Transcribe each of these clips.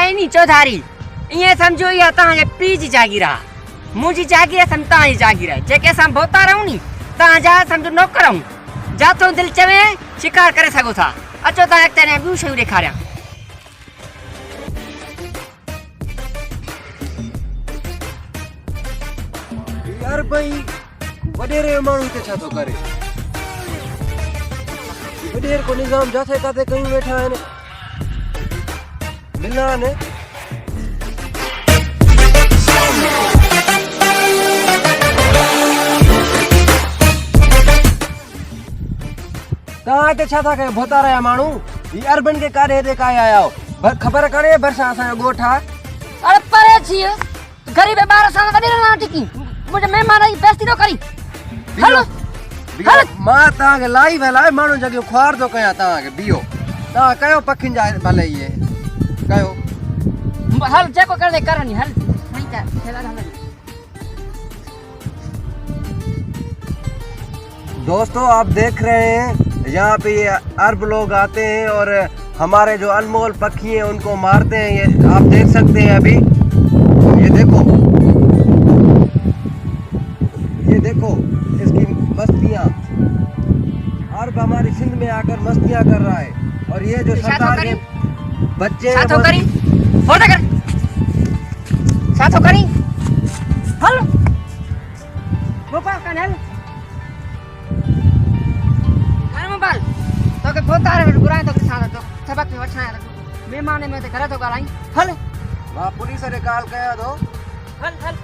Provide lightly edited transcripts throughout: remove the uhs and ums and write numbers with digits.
आहे नी चौधारी ये समझो ये तव्हांजे पीउ जी जागीर आहे मुंहिंजी जागीर सम्झो तव्हांजी जागीर आहे जेके असां भोता रहूं नी तव्हांजा सम्झो नौकर आहियूं जाथो दिलि चवे शिकार करे सघो था अचो तव्हां अॻिते अञा ॿियूं शयूं ॾेखारियां यार भाई वडेरे माण्हू हिते छा थो करे वडेर को निज़ाम जाथे काथे कयूं वेठा आहिनि मिला ने तव्हां हिते छा था कयो भोता रहिया माण्हू ही अर्बन के काॾे हेॾे काहे आया हो ख़बर कान्हे भरिसां असांजो ॻोठ आहे अरे परे थी गरीब ॿार सां वॾे न टिकी मुंहिंजे महिमान जी बेइज़ती न करी हलो हलो मां तव्हांखे लाइव हलाए माण्हू जॻह ख्वार थो कयां तव्हांखे बीहो तव्हां कयो पखियुनि जा भले इहे कयो हल जेको करणे करणी हल दोस्तों आप देख रहे हैं यहाँ पे ये अरब लोग आते हैं और हमारे जो अनमोल पक्षी हैं उनको मारते हैं ये आप देख सकते हैं अभी ये देखो इसकी मस्तियाँ अरब हमारी सिंध में आकर मस्तियाँ कर रहा है और ये जो सरदार के बच्चे मेहमान में ते करे तो गालाई हल मां पुलिस रे कॉल कया दो हल हल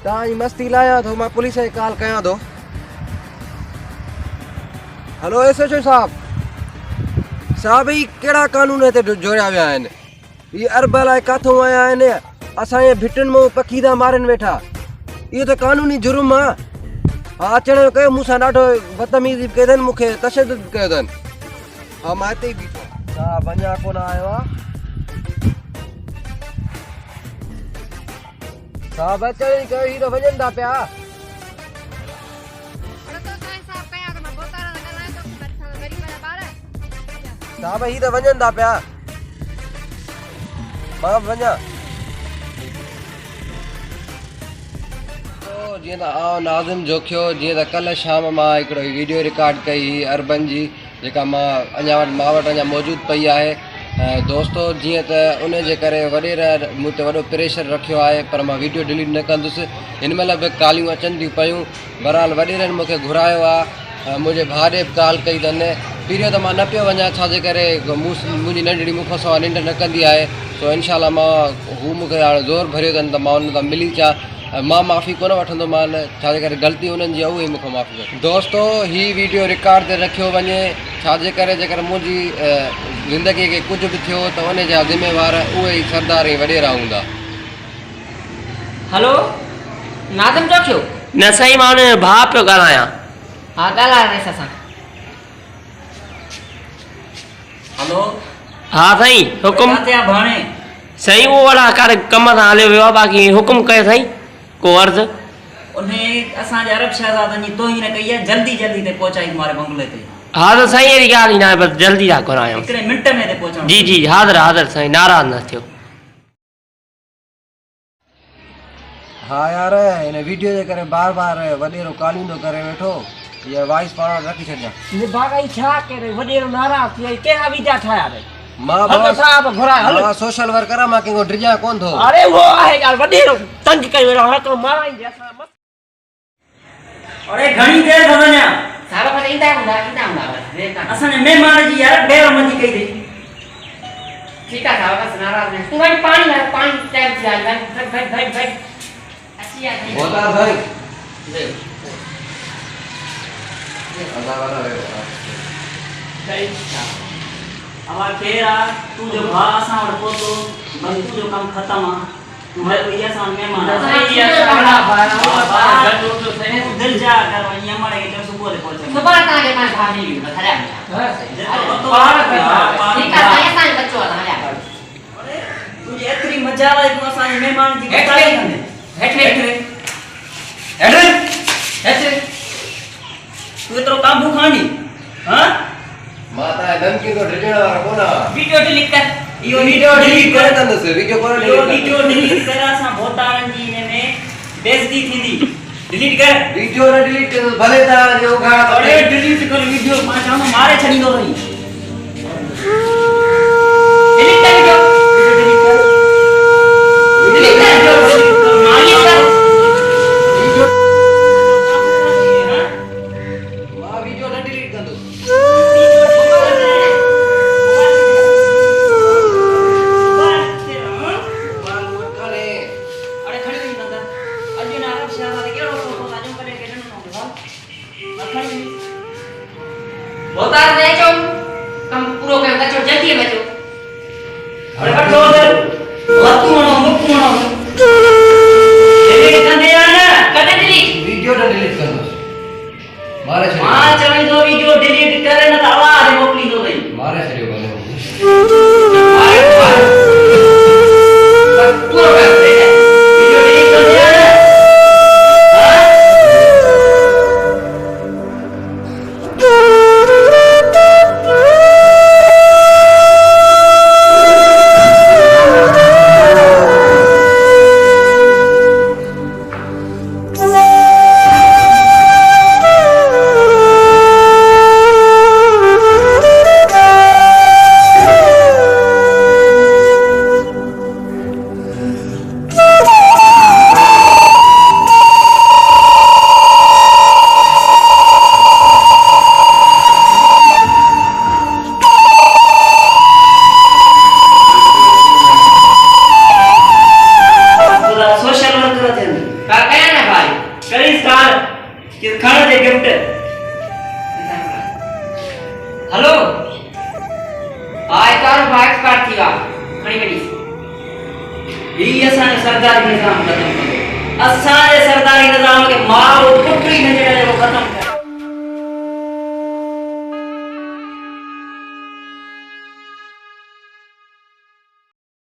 ताई मस्ती लाया तो मां पुलिस रे कॉल कया दो हेलो एसएचओ साहब ही केड़ा कानून ते जोड़िया विया आहिनि ये अरब लाइ काथों आया आहिनि असांजे भिटनि में पखी था मारनि वेठा इहो त कानूनी जुर्म आहे हा अचण जो कयो मूंसां ॾाढो बदतमीज़ी कई अथनि मूंखे तशद्दुद कयो अथनि हा मां हिते ई बीठो हा वञा कोन आयो आहे साहब अचण ई कयो ही त वञनि था पिया साहब ही त वञनि था पिया मां वञा जीअं त आउं नाज़िम जोखियो जीअं त कल्ह शाम मां हिकिड़ो वीडियो रिकॉर्ड कई अरबन जी जेका मां वटि अञा मौजूदु पई आहे दोस्तो जीअं त उन जे करे वॾेर मूं ते वॾो प्रेशर रखियो आहे पर मां वीडियो डिलीट न कंदुसि हिन महिल बि कालियूं अचनि थियूं पियूं बहरहाल वॾेरनि मूंखे घुरायो आहे मुंहिंजे भाउ ॾे बि कॉल कई अथनि पहिरियों त मां न पियो वञा छाजे करे मुंहिंजी नंढड़ी मूंखां सवाइ निंड न कंदी आहे सो इनशाला मां हू मूंखे हाणे ज़ोर भरियो अथनि त मां उन सां मिली अचां मां माफ़ी कोन वठंदो मान छाजे करे ग़लती उन्हनि जी आहे उहे मूंखे माफ़ी वठो दोस्तो हीअ वीडियो रिकॉर्ड ते रखियो वञे छाजे करे जेकर मुंहिंजी ज़िंदगीअ खे कुझु बि थियो त उन जा ज़िम्मेवार उहे ई सरदार ऐं वॾेरा हूंदा हेलो नाज़िम जोखियो न साईं मां हुन भाउ पियो ॻाल्हायां हा ॻाल्हाएसि असां हेलो हा साईं हुकुम भाणे साईं उहो वारा कारे कम सां हलियो वियो आहे बाक़ी हुकुम कयो साईं को अर्ज़ु उन असांजे अरब शहज़ादनि जी तोहीन कई आहे जल्दी जल्दी ते पहुचाई तुम्हारे बंगले ते हा त साईं अहिड़ी ॻाल्हि ई न आहे बसि जल्दी था घुरायूं हिकिड़े मिंट में ते पहुचाऊं जी जी हाज़िर हाज़िर साईं नाराज़ न थियो हा यार हिन वीडियो जे करे बार बार वॾेरो कालियूं थो करे वेठो ये वॉइस पाण रखी छॾियां ये बागाई छा करे वॾेरो नाराज़ थी कहिड़ा वीडिया ठाहिया रे मां हलो साहब घुराए हलो मां सोशल वर्कर मां कंहिंखो डिॼा कोन थो अरे वो आहे ॻाल्हि वॾेरो तंग कयो वेठो हाणे तो माराई जैसा मत अरे घणी देर थो वञा सारा पर ईंदा हूंदा बस असांजे महिमान जी यार बेरहमती कई अथई ठीक है साहब बस नाराज नहीं तू भाई पानी टाइम से आ भाई अच्छी आ बोला भाई ले अदा वाला है सही हमार फेरा तू जो भा असां वटि पहुतो बस तू जो कम खत्म आ तू है भैया असां महिमान सही है सारा बारा तू दिल जा कर वही हमारे के सुबह ले पहुंचे सुबह ताके पास भाभी खड़ा ठीक है साईं असां बच्चो हलिया अरे तुझे एतरी मजा आई तू असां महिमान जी बताई कंदे हेठ तू एतरो काबू खानी हां माता धमकी तो डिॼण वारो कोन वीडियो डिलीट कर यो वीडियो डिलीट कर कंदुसि वीडियो कोन यो वीडियो डिलीट कर असां भोतारनि जी इन में बेइज्जती थींदी डिलीट कर वीडियो न डिलीट कर भले तव्हां जो उघाड़ा अरे डिलीट कर वीडियो मां चवंदो मारे छॾींदो वरी डिलीट कर वीडियो डिलीट कर मारी कर वीडियो मां वीडियो न डिलीट कंदुसि बोतार में चो कम पूरो कर दचो जल्दी में चो अरे बट दो दे मत मनो डिलीट कर दे ना कदे डिलीट वीडियो न डिलीट कंदुसि मारे छॾियो मां चवई दो वीडियो डिलीट करे न त आवाज मोकली दो भई मारे छॾियो भले पूरो कर दे वीडियो डिलीट कर दे ना हेलो आय कार बाइक काट दिया खड़ी खड़ी ये असां सरदारी निजाम खत्म करो असां सरदारी निजाम के मारो पुटरी